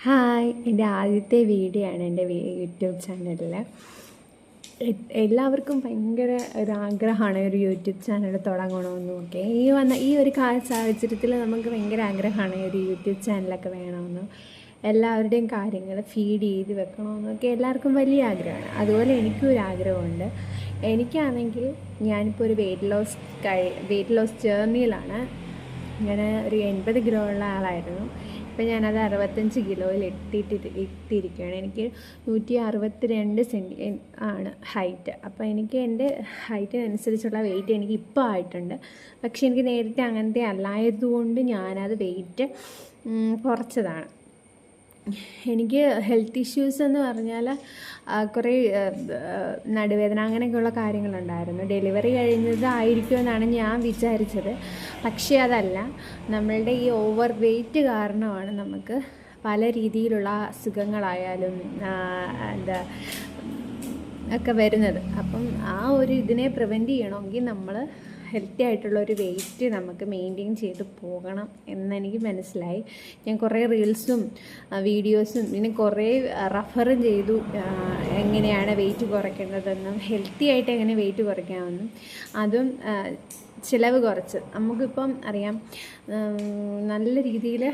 Hi, എൻ്റെ ആദ്യത്തെ video ആണ് എൻ്റെ യൂട്യൂബ് ചാനലിൽ. എല്ലാവർക്കും ഭയങ്കര ഒരാഗ്രഹമാണ് ഒരു യൂട്യൂബ് ചാനൽ തുടങ്ങണമെന്നും ഒക്കെ. ഈ ഒരു സാഹചര്യത്തിൽ നമുക്ക് ഭയങ്കര ആഗ്രഹമാണ് ഒരു യൂട്യൂബ് ചാനലൊക്കെ വേണമെന്നും എല്ലാവരുടെയും കാര്യങ്ങൾ ഫീഡ് ചെയ്ത് വെക്കണമെന്നൊക്കെ എല്ലാവർക്കും വലിയ ആഗ്രഹമാണ്. അതുപോലെ എനിക്കും ഒരു ആഗ്രഹമുണ്ട്. എനിക്കാണെങ്കിൽ ഞാനിപ്പോൾ ഒരു വെയിറ്റ് ലോസ് ജേർണിയിലാണ്. ഞാൻ ഒരു 80 കിലോ ഉള്ള ആളായിരുന്നു. ഇപ്പം ഞാനത് 65 കിലോയിൽ എത്തിയിരിക്കുകയാണ്. എനിക്ക് 162 ആണ് ഹൈറ്റ്. അപ്പോൾ എനിക്ക് എൻ്റെ ഹൈറ്റിനനുസരിച്ചുള്ള വെയിറ്റ് എനിക്ക് ഇപ്പോൾ ആയിട്ടുണ്ട്. പക്ഷേ എനിക്ക് നേരത്തെ അങ്ങനത്തെ അല്ലായതുകൊണ്ട് ഞാനത് വെയിറ്റ് കുറച്ചതാണ്. എനിക്ക് ഹെൽത്ത് ഇഷ്യൂസ് എന്ന് പറഞ്ഞാൽ കുറേ നടുവേദന അങ്ങനെയൊക്കെയുള്ള കാര്യങ്ങളുണ്ടായിരുന്നു. ഡെലിവറി കഴിഞ്ഞതായിരിക്കുമെന്നാണ് ഞാൻ വിചാരിച്ചത്. പക്ഷേ അതല്ല, നമ്മളുടെ ഈ ഓവർ വെയ്റ്റ് കാരണമാണ് നമുക്ക് പല രീതിയിലുള്ള അസുഖങ്ങളായാലും ഒക്കെ വരുന്നത്. അപ്പം ആ ഒരു ഇതിനെ പ്രിവെൻറ്റ് ചെയ്യണമെങ്കിൽ നമ്മൾ ഹെൽത്തി ആയിട്ടുള്ള ഒരു വെയിറ്റ് നമുക്ക് മെയിൻറ്റെയിൻ ചെയ്ത് പോകണം എന്നെനിക്ക് മനസ്സിലായി. ഞാൻ കുറേ റീൽസും വീഡിയോസും പിന്നെ കുറേ റെഫറും ചെയ്തു എങ്ങനെയാണ് വെയിറ്റ് കുറയ്ക്കേണ്ടതെന്നും ഹെൽത്തി ആയിട്ട് എങ്ങനെ വെയിറ്റ് കുറയ്ക്കാമെന്നും. അതും ചിലവ് കുറച്ച് നമുക്കിപ്പം അറിയാം, നല്ല രീതിയിൽ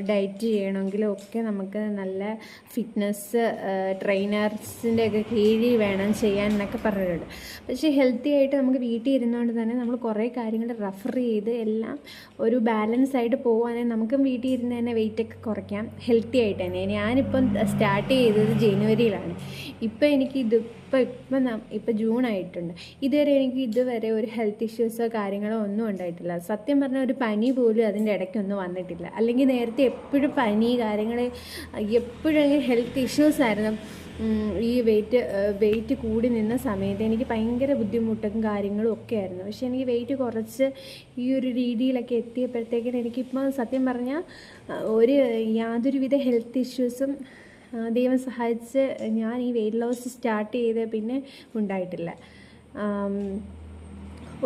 ഡയറ്റ് ചെയ്യണമെങ്കിലും ഒക്കെ നമുക്ക് നല്ല ഫിറ്റ്നസ് ട്രെയിനേഴ്സിൻ്റെ ഒക്കെ കീഴിൽ വേണം ചെയ്യാൻ എന്നൊക്കെ പറഞ്ഞിട്ടുണ്ട്. പക്ഷേ ഹെൽത്തി ആയിട്ട് നമുക്ക് വീട്ടിൽ ഇരുന്നുകൊണ്ട് തന്നെ നമ്മൾ കുറേ കാര്യങ്ങൾ റെഫർ ചെയ്ത് എല്ലാം ഒരു ബാലൻസ് ആയിട്ട് പോകുകയാണെങ്കിൽ നമുക്കും വീട്ടിൽ ഇരുന്ന് തന്നെ വെയിറ്റൊക്കെ കുറയ്ക്കാം ഹെൽത്തി ആയിട്ട് തന്നെ. ഞാനിപ്പം സ്റ്റാർട്ട് ചെയ്തത് ജനുവരിയിലാണ്. ഇപ്പം എനിക്ക് ഇപ്പം ജൂൺ ആയിട്ടുണ്ട്. ഇതുവരെ ഒരു ഹെൽത്ത് ഇഷ്യൂസോ കാര്യങ്ങളോ ഒന്നും ഉണ്ടായിട്ടില്ല. സത്യം പറഞ്ഞാൽ ഒരു പനി പോലും അതിൻ്റെ ഇടയ്ക്കൊന്നും വന്നിട്ടില്ല. അല്ലെങ്കിൽ നേരത്തെ എപ്പോഴും പനി കാര്യങ്ങൾ എപ്പോഴും ഹെൽത്ത് ഇഷ്യൂസ് ആയിരുന്നു. ഈ വെയിറ്റ് കൂടി നിന്ന സമയത്ത് എനിക്ക് ഭയങ്കര ബുദ്ധിമുട്ടും കാര്യങ്ങളും ഒക്കെ ആയിരുന്നു. പക്ഷേ എനിക്ക് വെയിറ്റ് കുറച്ച് ഈ ഒരു രീതിയിലൊക്കെ എത്തിയപ്പോഴത്തേക്കിന് എനിക്കിപ്പോൾ സത്യം പറഞ്ഞാൽ യാതൊരുവിധ ഹെൽത്ത് ഇഷ്യൂസും ദൈവം സഹായിച്ച് ഞാൻ ഈ വെയിറ്റ് ലോസ് സ്റ്റാർട്ട് ചെയ്ത് പിന്നെ ഉണ്ടായിട്ടില്ല.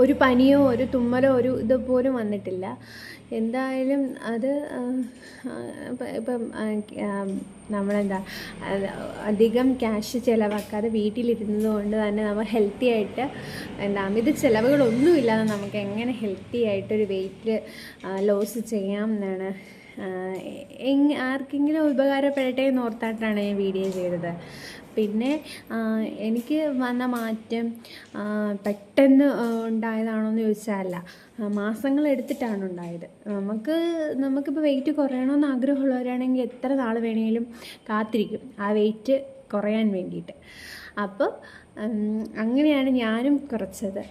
ഒരു പനിയോ ഒരു തുമ്മലോ ഒരു ഇതുപോലും വന്നിട്ടില്ല. എന്തായാലും അത് ഇപ്പം അധികം ക്യാഷ് ചിലവാക്കാതെ വീട്ടിലിരുന്നത് കൊണ്ട് തന്നെ നമ്മൾ ഹെൽത്തി ആയിട്ട് അമിത ചിലവുകളൊന്നുമില്ലാതെ നമുക്ക് എങ്ങനെ ഹെൽത്തി ആയിട്ടൊരു വെയിറ്റ് ലോസ് ചെയ്യാം എന്നാണ് ആർക്കെങ്കിലും ഉപകാരപ്പെടട്ടെ എന്ന് ഓർത്തായിട്ടാണ് ഞാൻ വീഡിയോ ചെയ്തത്. പിന്നെ എനിക്ക് വന്ന മാറ്റം പെട്ടെന്ന് ഉണ്ടായതാണോ എന്ന് ചോദിച്ചാലല്ല, മാസങ്ങൾ എടുത്തിട്ടാണ് ഉണ്ടായത്. നമുക്കിപ്പോൾ വെയിറ്റ് കുറയണമെന്ന് ആഗ്രഹമുള്ളവരാണെങ്കിൽ എത്ര നാൾ വേണമെങ്കിലും കാത്തിരിക്കും ആ വെയിറ്റ് കുറയാൻ വേണ്ടിയിട്ട്. അപ്പോൾ അങ്ങനെയാണ് ഞാനും കുറച്ചത്.